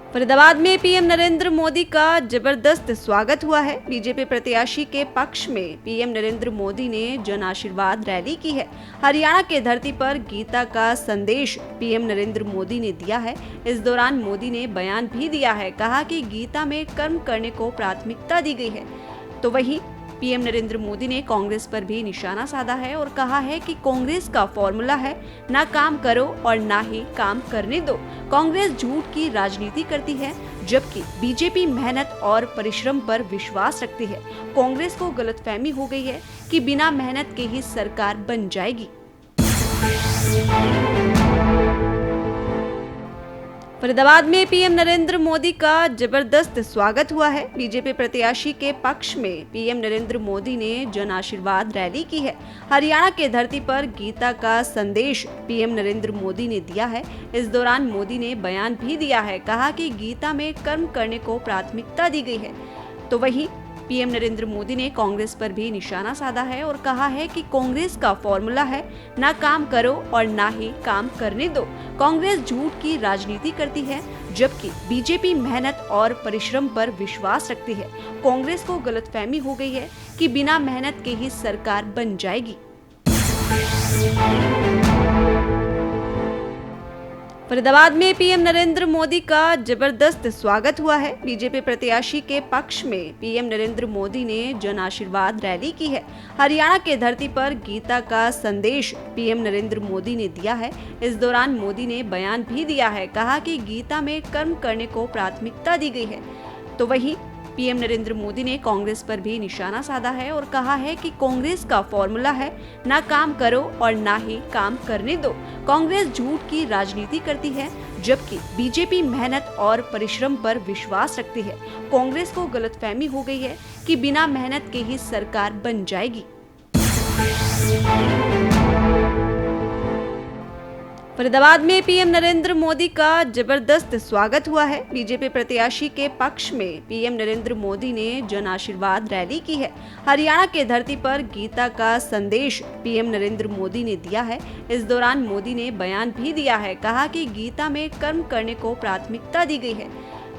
फरीदाबाद में पीएम नरेंद्र मोदी का जबरदस्त स्वागत हुआ है। बीजेपी प्रत्याशी के पक्ष में पीएम नरेंद्र मोदी ने जन आशीर्वाद रैली की है। हरियाणा के धरती पर गीता का संदेश पीएम नरेंद्र मोदी ने दिया है। इस दौरान मोदी ने बयान भी दिया है, कहा कि गीता में कर्म करने को प्राथमिकता दी गई है। तो वहीं पीएम नरेंद्र मोदी ने कांग्रेस पर भी निशाना साधा है और कहा है कि कांग्रेस का फॉर्मूला है, ना काम करो और ना ही काम करने दो। कांग्रेस झूठ की राजनीति करती है, जबकि बीजेपी मेहनत और परिश्रम पर विश्वास रखती है। कांग्रेस को गलतफहमी हो गई है कि बिना मेहनत के ही सरकार बन जाएगी। फरीदाबाद में पीएम नरेंद्र मोदी का जबरदस्त स्वागत हुआ है। बीजेपी प्रत्याशी के पक्ष में पीएम नरेंद्र मोदी ने जन आशीर्वाद रैली की है। हरियाणा के धरती पर गीता का संदेश पीएम नरेंद्र मोदी ने दिया है। इस दौरान मोदी ने बयान भी दिया है, कहा कि गीता में कर्म करने को प्राथमिकता दी गई है। तो वहीं पीएम नरेंद्र मोदी ने कांग्रेस पर भी निशाना साधा है और कहा है कि कांग्रेस का फॉर्मूला है, ना काम करो और ना ही काम करने दो। कांग्रेस झूठ की राजनीति करती है, जबकि बीजेपी मेहनत और परिश्रम पर विश्वास रखती है। कांग्रेस को गलतफहमी हो गई है कि बिना मेहनत के ही सरकार बन जाएगी। फरीदाबाद में पीएम नरेंद्र मोदी का जबरदस्त स्वागत हुआ है। बीजेपी प्रत्याशी के पक्ष में पीएम नरेंद्र मोदी ने जन आशीर्वाद रैली की है। हरियाणा के धरती पर गीता का संदेश पीएम नरेंद्र मोदी ने दिया है। इस दौरान मोदी ने बयान भी दिया है, कहा कि गीता में कर्म करने को प्राथमिकता दी गई है। तो वहीं पीएम नरेंद्र मोदी ने कांग्रेस पर भी निशाना साधा है और कहा है कि कांग्रेस का फॉर्मूला है, ना काम करो और ना ही काम करने दो। कांग्रेस झूठ की राजनीति करती है, जबकि बीजेपी मेहनत और परिश्रम पर विश्वास रखती है। कांग्रेस को गलतफहमी हो गई है कि बिना मेहनत के ही सरकार बन जाएगी। फरीदाबाद में पीएम नरेंद्र मोदी का जबरदस्त स्वागत हुआ है। बीजेपी प्रत्याशी के पक्ष में पीएम नरेंद्र मोदी ने जन आशीर्वाद रैली की है। हरियाणा के धरती पर गीता का संदेश पीएम नरेंद्र मोदी ने दिया है। इस दौरान मोदी ने बयान भी दिया है, कहा कि गीता में कर्म करने को प्राथमिकता दी गई है।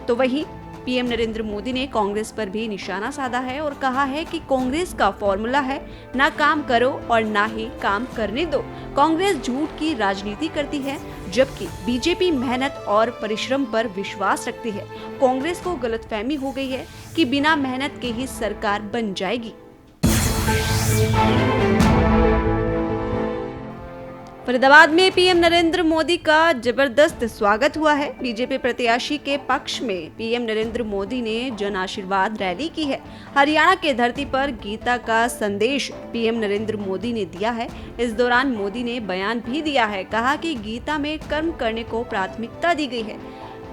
तो वहीं पीएम नरेंद्र मोदी ने कांग्रेस पर भी निशाना साधा है और कहा है कि कांग्रेस का फॉर्मूला है, ना काम करो और ना ही काम करने दो। कांग्रेस झूठ की राजनीति करती है, जबकि बीजेपी मेहनत और परिश्रम पर विश्वास रखती है। कांग्रेस को गलतफहमी हो गई है कि बिना मेहनत के ही सरकार बन जाएगी। फरीदाबाद में पीएम नरेंद्र मोदी का जबरदस्त स्वागत हुआ है। बीजेपी प्रत्याशी के पक्ष में पीएम नरेंद्र मोदी ने जन आशीर्वाद रैली की है। हरियाणा के धरती पर गीता का संदेश पीएम नरेंद्र मोदी ने दिया है। इस दौरान मोदी ने बयान भी दिया है, कहा कि गीता में कर्म करने को प्राथमिकता दी गई है।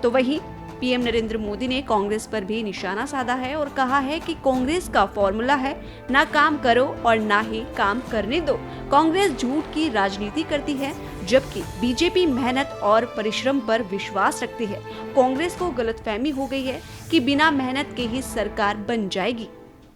तो वहीं पीएम नरेंद्र मोदी ने कांग्रेस पर भी निशाना साधा है और कहा है कि कांग्रेस का फॉर्मूला है, ना काम करो और ना ही काम करने दो। कांग्रेस झूठ की राजनीति करती है, जबकि बीजेपी मेहनत और परिश्रम पर विश्वास रखती है। कांग्रेस को गलतफहमी हो गई है कि बिना मेहनत के ही सरकार बन जाएगी।